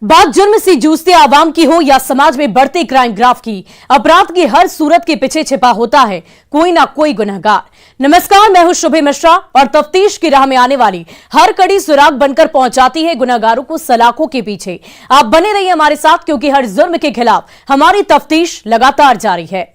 बात जुर्म से जूझते आवाम की हो या समाज में बढ़ते क्राइम ग्राफ की, अपराध की हर सूरत के पीछे छिपा होता है कोई ना कोई गुनहगार। नमस्कार, मैं हूं शुभे मिश्रा और तफ्तीश की राह में आने वाली हर कड़ी सुराग बनकर पहुंचाती है गुनहगारों को सलाखों के पीछे। आप बने रहिए हमारे साथ, क्योंकि हर जुर्म के खिलाफ हमारी तफ्तीश लगातार जारी है।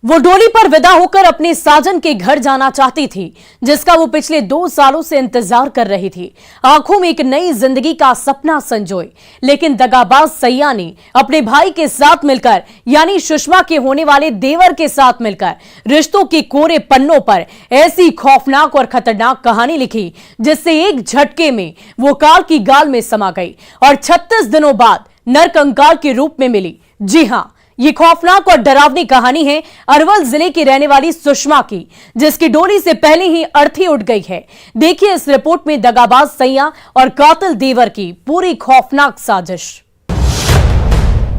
वो डोली पर विदा होकर अपने साजन के घर जाना चाहती थी, जिसका वो पिछले 2 सालों से इंतजार कर रही थी। आंखों में एक नई जिंदगी का सपना संजोए, लेकिन दगाबाज सैया ने अपने भाई के साथ मिलकर, यानी सुषमा के होने वाले देवर के साथ मिलकर रिश्तों के कोरे पन्नों पर ऐसी खौफनाक और खतरनाक कहानी लिखी, जिससे एक झटके में वो काल की गाल में समा गई और 36 दिनों बाद नरकंकाल के रूप में मिली। जी हां, ये खौफनाक और डरावनी कहानी है अरवल जिले की रहने वाली सुषमा की, जिसकी डोली से पहले ही अर्थी उठ गई है। देखिए इस रिपोर्ट में दगाबाज सैया और कातिल देवर की पूरी खौफनाक साजिश।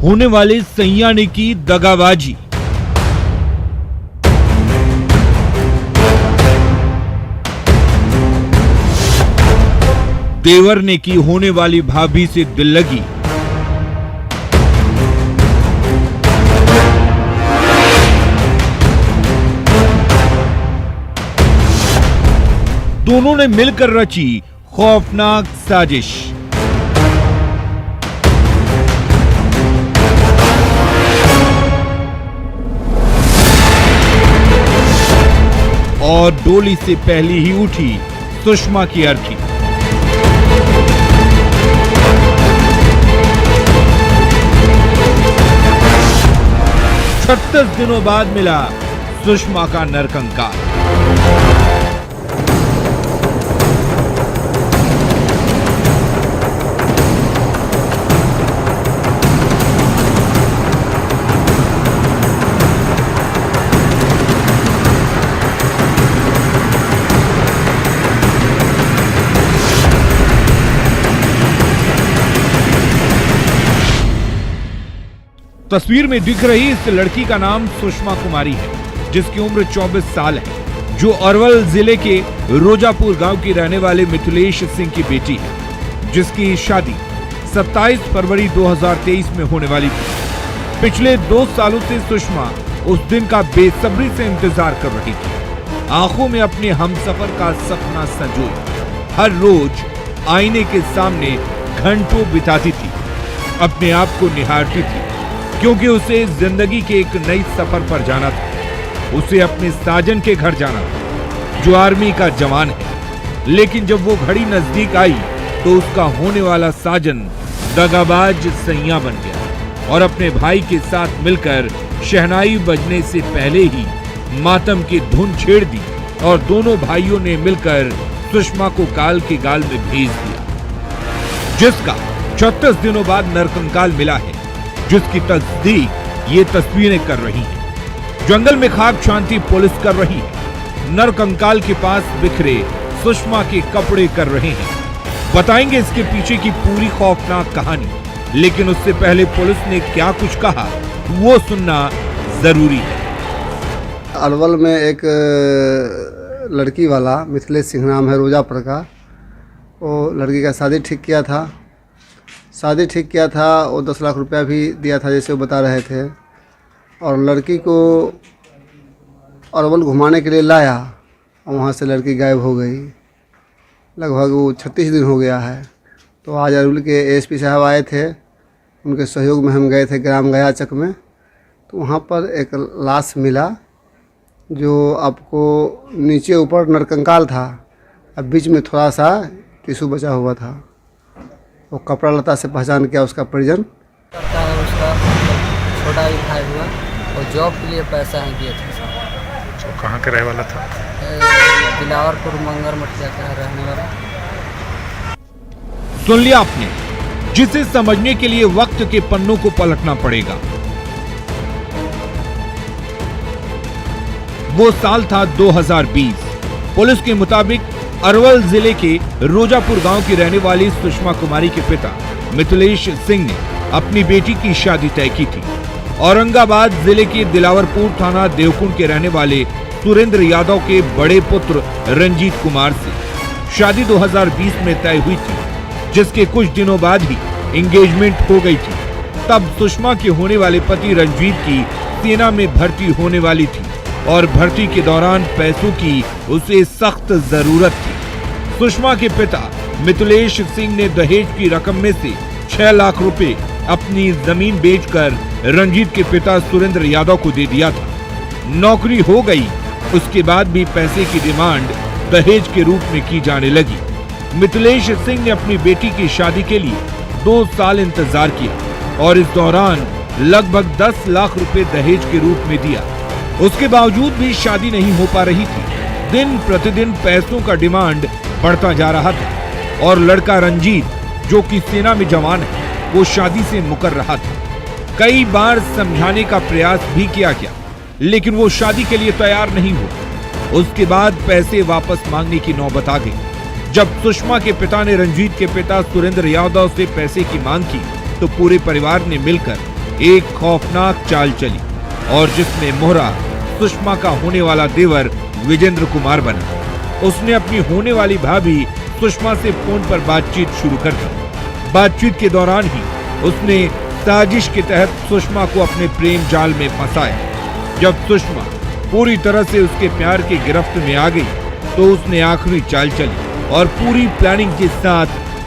होने वाले सैया ने की दगाबाजी। देवर ने की होने वाली भाभी से दिल लगी। दोनों ने मिलकर रची खौफनाक साजिश। और डोली से पहले ही उठी सुषमा की अर्थी। छत्तीस दिनों बाद मिला सुषमा का नरकंकाल। तस्वीर में दिख रही इस लड़की का नाम सुषमा कुमारी है, जिसकी उम्र 24 साल है, जो अरवल जिले के रोजापुर गांव की रहने वाले मिथिलेश सिंह की बेटी है, जिसकी शादी 27 फरवरी 2023 में होने वाली थी। पिछले 2 सालों से सुषमा उस दिन का बेसब्री से इंतजार कर रही थी। आंखों में अपने हमसफर का सपना संजोए हर रोज आईने के सामने घंटों बिताती थी, अपने आप को निहारती थी, क्योंकि उसे जिंदगी के एक नई सफर पर जाना था। उसे अपने साजन के घर जाना था, जो आर्मी का जवान है। लेकिन जब वो घड़ी नजदीक आई तो उसका होने वाला साजन दगाबाज सैया बन गया और अपने भाई के साथ मिलकर शहनाई बजने से पहले ही मातम की धुन छेड़ दी और दोनों भाइयों ने मिलकर सुषमा को काल के गाल में भेज दिया, जिसका 36 दिनों बाद नरकंकाल मिला है, जिसकी तस्दीक ये तस्वीरें कर रही हैं। जंगल में खाक शांति पुलिस कर रही है। नरकंकाल के पास बिखरे सुषमा के कपड़े कर रहे हैं। बताएंगे इसके पीछे की पूरी खौफनाक कहानी, लेकिन उससे पहले पुलिस ने क्या कुछ कहा वो सुनना जरूरी है। अरवल में एक लड़की वाला मिथिलेश सिंह नाम है, रोजापुर का, वो लड़की का शादी ठीक किया था। वो 10 लाख रुपया भी दिया था, जैसे वो बता रहे थे। और लड़की को अरवल घुमाने के लिए लाया और वहाँ से लड़की गायब हो गई। लगभग वो 36 दिन हो गया है। तो आज अरवल के एसपी साहब आए थे, उनके सहयोग में हम गए थे ग्राम गयाचक में। तो वहाँ पर एक लाश मिला, जो आपको नीचे ऊपर नरकंकाल था, अब बीच में थोड़ा सा टिश्यू बचा हुआ था। वो कपड़ा लता से पहचान किया उसका परिजन। करता है उसका छोटा ही भाई हुआ और जॉब के लिए पैसा है दिए थे। तो कहाँ के रहने वाला था? दिलावरपुर मंगर मटिया का रहने वाला। सुन लिया आपने, जिसे समझने के लिए वक्त के पन्नों को पलटना पड़ेगा। वो साल था 2020। पुलिस के मुताबिक अरवल जिले के रोजापुर गांव की रहने वाली सुषमा कुमारी के पिता मिथिलेश सिंह ने अपनी बेटी की शादी तय की थी। औरंगाबाद जिले के दिलावरपुर थाना देवकुंड के रहने वाले सुरेंद्र यादव के बड़े पुत्र रंजीत कुमार से। शादी 2020 में तय हुई थी, जिसके कुछ दिनों बाद ही एंगेजमेंट हो गई थी। तब सुषमा के होने वाले पति रंजीत की सेना में भर्ती होने वाली थी और भर्ती के दौरान पैसों की उसे सख्त जरूरत थी। सुषमा के पिता मिथिलेश सिंह ने दहेज की रकम में से 6 लाख रुपए अपनी जमीन बेचकर रंजीत के पिता सुरेंद्र यादव को दे दिया था। नौकरी हो गई, उसके बाद भी पैसे की डिमांड दहेज के रूप में की जाने लगी। मिथिलेश सिंह ने अपनी बेटी की शादी के लिए 2 साल इंतजार किया और इस दौरान लगभग 10 लाख रुपए दहेज के रूप में दिया। उसके बावजूद भी शादी नहीं हो पा रही थी। दिन प्रतिदिन पैसों का डिमांड बढ़ता जा रहा था और लड़का रंजीत, जो कि सेना में जवान है, वो शादी से मुकर रहा था। कई बार समझाने का प्रयास भी किया गया, लेकिन वो शादी के लिए तैयार नहीं हुआ। उसके बाद पैसे वापस मांगने की नौबत आ गई। जब सुषमा के पिता ने रंजीत के पिता सुरेंद्र यादव से पैसे की मांग की, तो पूरे परिवार ने मिलकर एक खौफनाक चाल चली और जिसमें मोहरा सुषमा का होने वाला देवर विजेंद्र कुमार बना। उसने अपनी होने वाली भाभी सुषमा से फोन पर बातचीत शुरू कर दी। बातचीत के दौरान ही उसने साजिश के तहत सुषमा को अपने प्रेम जाल में फंसाया। जब सुषमा पूरी तरह से उसके प्यार की गिरफ्त में आ गई, तो उसने आखिरी चाल चली और पूरी प्लानिंग के साथ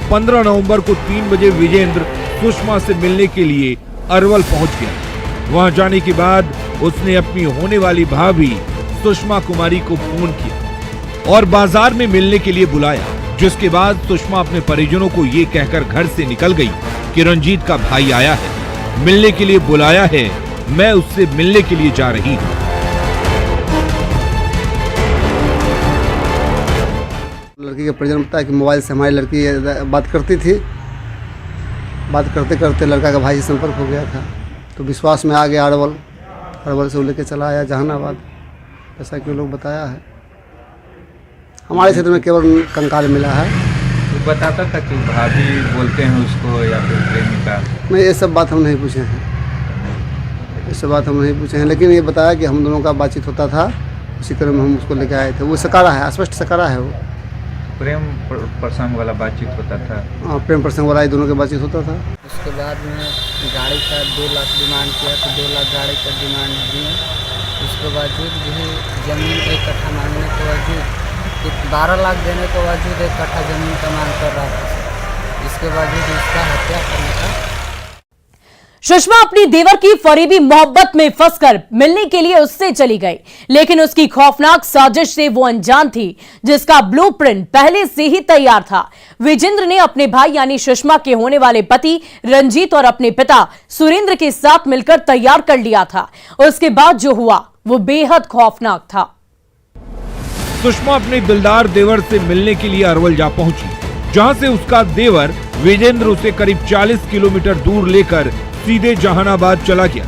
15 नवंबर को 3 बजे विजेंद्र सुषमा से मिलने के लिए अरवल पहुंच गया। वहां जाने के बाद उसने अपनी होने वाली भाभी सुषमा कुमारी को फोन किया और बाजार में मिलने के लिए बुलाया, जिसके बाद सुषमा अपने परिजनों को ये कहकर घर से निकल गई कि रंजीत का भाई आया है, मिलने के लिए बुलाया है, मैं उससे मिलने के लिए जा रही हूँ। लड़की के परिजन बताया कि मोबाइल से हमारी लड़की बात करती थी। बात करते करते लड़का का भाई से संपर्क हो गया था, तो विश्वास में आ गया अरवल से वो लेके चला आया जहानाबाद। ऐसा कि लोग बताया है। हमारे क्षेत्र में केवल कंकाल मिला है। वो बताता था कि भाभी बोलते हैं उसको या फिर प्रेमिका। नहीं, ये सब बात हम नहीं पूछे हैं, ये सब बात हम नहीं पूछे हैं, लेकिन ये बताया कि हम दोनों का बातचीत होता था, उसी क्रम में हम उसको लेके आए थे। वो सकारा है, स्पष्ट सकारा है। वो प्रेम प्रसंग वाला बातचीत होता था। हाँ, प्रेम प्रसंग वाला दोनों के बातचीत होता था। उसके बाद में गाड़ी का 2 लाख डिमांड किया, तो 2 लाख गाड़ी का डिमांड दिए। उसके बावजूद भी ज़मीन 1 कट्ठा मांगने के बावजूद 12 लाख देने के बावजूद 1 कट्ठा ज़मीन का मांग कर रहा था। इसके बावजूद उसका हत्या करने का। सुषमा अपनी देवर की फरेबी मोहब्बत में फंसकर मिलने के लिए उससे चली गई, लेकिन उसकी खौफनाक साजिश से वो अनजान थी, जिसका ब्लूप्रिंट पहले से ही तैयार था। विजेंद्र ने अपने भाई यानी सुषमा के होने वाले पति रंजीत और अपने पिता सुरेंद्र के साथ मिलकर तैयार कर लिया था। उसके बाद जो हुआ वो बेहद खौफनाक था। सुषमा अपने दिलदार देवर से मिलने के लिए अरवल जा पहुंची, जहां से उसका देवर विजेंद्र उसे करीब 40 किलोमीटर दूर लेकर सीधे जहानाबाद चला गया।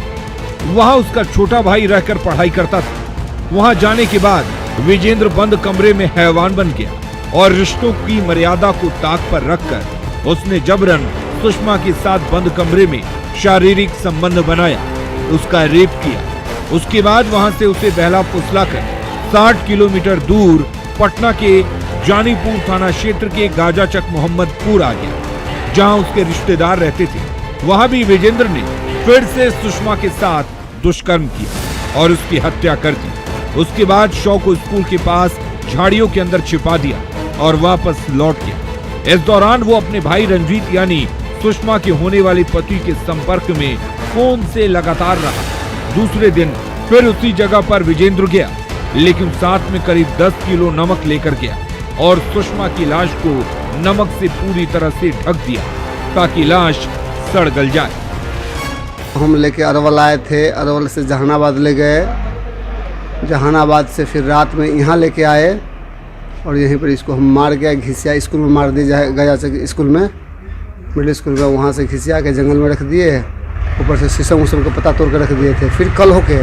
वहां उसका छोटा भाई रहकर पढ़ाई करता था। वहां जाने के बाद विजेंद्र बंद कमरे में हैवान बन गया और रिश्तों की मर्यादा को ताक पर रखकर उसने जबरन सुषमा के साथ बंद कमरे में शारीरिक संबंध बनाया, उसका रेप किया। उसके बाद वहां से उसे बहला फुसलाकर 60 किलोमीटर दूर पटना के जानीपुर थाना क्षेत्र के गाजाचक मोहम्मदपुर आ गया, जहां उसके रिश्तेदार रहते थे। वहां भी विजेंद्र ने फिर से सुषमा के साथ दुष्कर्म किया और उसकी हत्या कर दी। उसके बाद शव को स्कूल के पास झाड़ियों के अंदर छिपा दिया और वापस लौट गया। इस दौरान वो अपने भाई रंजीत यानी सुषमा के होने वाले पति के संपर्क में फोन से लगातार रहा। दूसरे दिन फिर उसी जगह पर विजेंद्र गया, लेकिन साथ में करीब 10 किलो नमक लेकर गया और सुषमा की लाश को नमक से पूरी तरह से ढक दिया ताकि लाश सड़ गल जाए। हम लेके अरवल आए थे, अरवल से जहानाबाद ले गए, जहानाबाद से फिर रात में यहाँ लेके आए और यहीं पर इसको हम मार गया, घिसिया स्कूल में मार दिया गया, स्कूल में मिडिल स्कूल में। वहाँ से घिसिया के जंगल में रख दिए, ऊपर से शीशम उसम को पता तोड़ कर रख दिए थे। फिर कल होके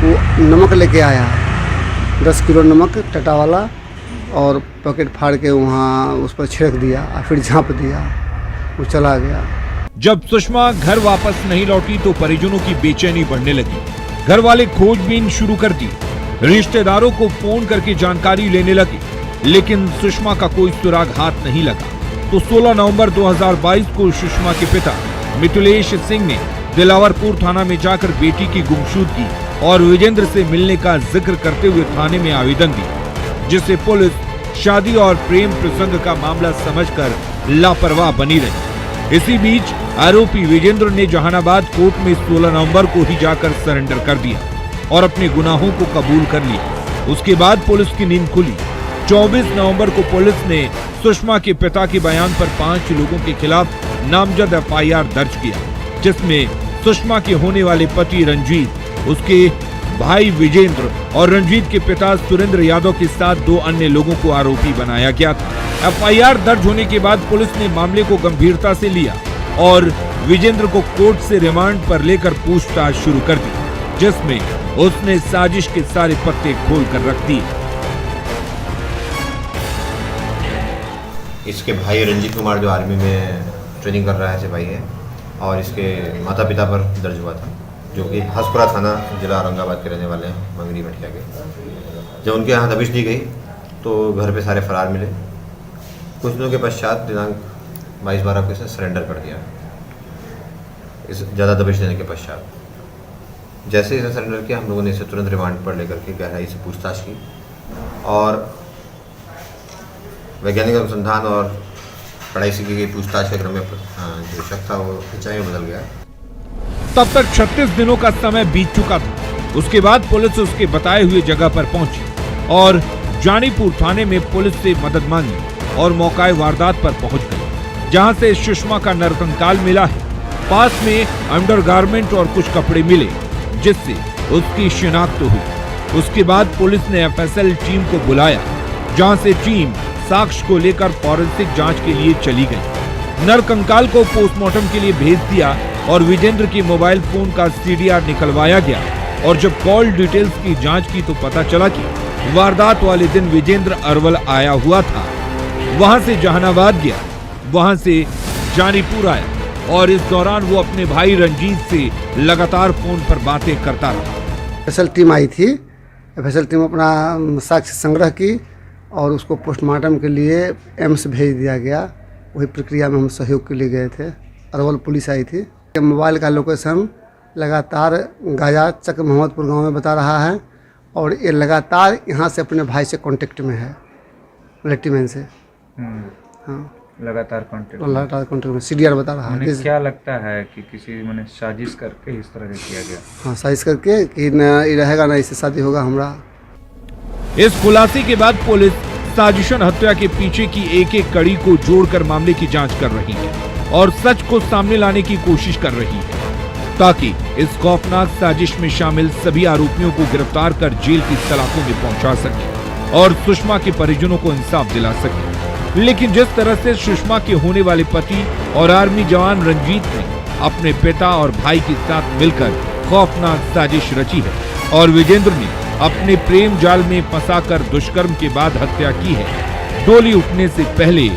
वो नमक लेके आया, 10 किलो नमक टटा वाला, और पैकेट फाड़ के वहाँ उस पर छिड़क दिया और फिर झाँप दिया, वो चला गया। जब सुषमा घर वापस नहीं लौटी तो परिजनों की बेचैनी बढ़ने लगी। घर वाले खोजबीन शुरू कर दी। रिश्तेदारों को फोन करके जानकारी लेने लगे, लेकिन सुषमा का कोई सुराग हाथ नहीं लगा। तो 16 नवंबर 2022 को सुषमा के पिता मिथिलेश सिंह ने दिलावरपुर थाना में जाकर बेटी की गुमशुदगी और विजेंद्र से मिलने का जिक्र करते हुए थाने में आवेदन दिया, जिसे पुलिस शादी और प्रेम प्रसंग का मामला समझकर लापरवाह बनी रही। इसी बीच आरोपी विजेंद्र ने जहानाबाद कोर्ट में 16 नवंबर को ही जाकर सरेंडर कर दिया और अपने गुनाहों को कबूल कर लिया। उसके बाद पुलिस की नींद खुली। 24 नवंबर को पुलिस ने सुषमा के पिता के बयान पर 5 लोगों के खिलाफ नामजद एफआईआर दर्ज किया, जिसमें सुषमा के होने वाले पति रंजीत, उसके भाई विजेंद्र और रंजीत के पिता सुरेंद्र यादव के साथ 2 अन्य लोगों को आरोपी बनाया गया था। एफआईआर दर्ज होने के बाद पुलिस ने मामले को गंभीरता से लिया और विजेंद्र को कोर्ट से रिमांड पर लेकर पूछताछ शुरू कर दी, जिसमें उसने साजिश के सारे पत्ते खोल कर रख दिए। इसके भाई रंजीत कुमार जो आर्मी में ट्रेनिंग कर रहा है सिपाही है, और इसके माता पिता पर दर्ज हुआ था, जो कि हसपुरा थाना जिला औरंगाबाद के रहने वाले हैं, मंगरी मठिया के। जब उनके यहाँ दबिश दी गई तो घर पे सारे फरार मिले। कुछ दिनों के पश्चात दिनांक 22-12 को इसे सरेंडर कर दिया, इस ज़्यादा दबिश देने के पश्चात। जैसे इसे सरेंडर किया, हम लोगों ने इसे तुरंत रिमांड पर लेकर के गहराई से पूछताछ की और वैज्ञानिक अनुसंधान और पढ़ाई से की गई पूछताछ के क्रम में जो शक था वो सच्चाई में बदल गया। तब तक 36 दिनों का समय बीत चुका था। उसके बाद पुलिस उसके बताए हुए जगह पर पहुंची और जानीपुर थाने में पुलिस से मदद मांगी और मौके वारदात पर पहुंच गई, जहां से सुषमा का नरकंकाल मिला है। पास में अंडरगारमेंट और कुछ कपड़े मिले, जिससे उसकी शिनाख्त हुई। उसके बाद पुलिस ने एफएसएल टीम को बुलाया, जहां से टीम साक्ष्य को लेकर फॉरेंसिक जांच के लिए चली गई। नरकंकाल को पोस्टमार्टम के लिए भेज दिया और विजेंद्र के मोबाइल फोन का सीडीआर निकलवाया गया। और जब कॉल डिटेल्स की जांच की तो पता चला कि वारदात वाले दिन विजेंद्र अरवल आया हुआ था। वहां से जहानाबाद गया, वहां से जानीपुर आया और इस दौरान वो अपने भाई रंजीत से लगातार फोन पर बातें करता रहा। एफएसएल टीम आई थी। एफएसएल टीम अपना साक्ष्य संग्रह की और उसको पोस्टमार्टम के लिए एम्स भेज दिया गया। वही प्रक्रिया में हम सहयोग के लिए गए थे। अरवल पुलिस आई थी। मोबाइल का लोकेशन लगातार गाजा चक मोहम्मदपुर गांव में बता रहा है और ये लगातार यहाँ से अपने भाई से कांटेक्ट में है, लेफ्टिनेंट से। हाँ, लगातार कांटेक्ट में सीडीआर बता रहा है। क्या लगता है कि किसी मैंने साजिश करके इस तरह से किया गया? हाँ, साजिश करके कि न ये रहेगा ना इससे शादी होगा हमरा। इस खुलासे के बाद पुलिस साजिशन हत्या के पीछे की एक एक कड़ी को जोड़कर मामले की जांच कर रही है और सच को सामने लाने की कोशिश कर रही है, ताकि इस खौफनाक साजिश में शामिल सभी आरोपियों को गिरफ्तार कर जेल की सलाखों में पहुंचा सके और सुषमा के परिजनों को इंसाफ दिला सके। लेकिन जिस तरह से सुषमा के होने वाले पति और आर्मी जवान रंजीत ने अपने पिता और भाई के साथ मिलकर खौफनाक साजिश रची है और विजेंद्र ने अपने प्रेम जाल में फंसाकर दुष्कर्म के बाद हत्या की है, डोली उठने से पहले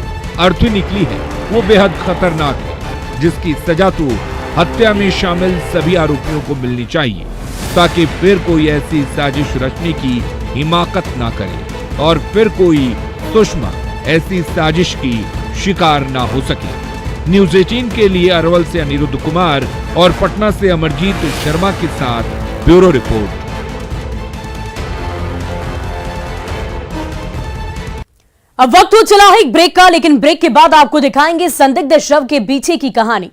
अर्थी निकली है, वो बेहद खतरनाक है, जिसकी सजा तो हत्या में शामिल सभी आरोपियों को मिलनी चाहिए, ताकि फिर कोई ऐसी साजिश रचने की हिमाकत ना करे और फिर कोई सुषमा ऐसी साजिश की शिकार ना हो सके। न्यूज़ 18 के लिए अरवल से अनिरुद्ध कुमार और पटना से अमरजीत शर्मा के साथ ब्यूरो रिपोर्ट। अब वक्त हो चला है एक ब्रेक का, लेकिन ब्रेक के बाद आपको दिखाएंगे संदिग्ध शव के पीछे की कहानी।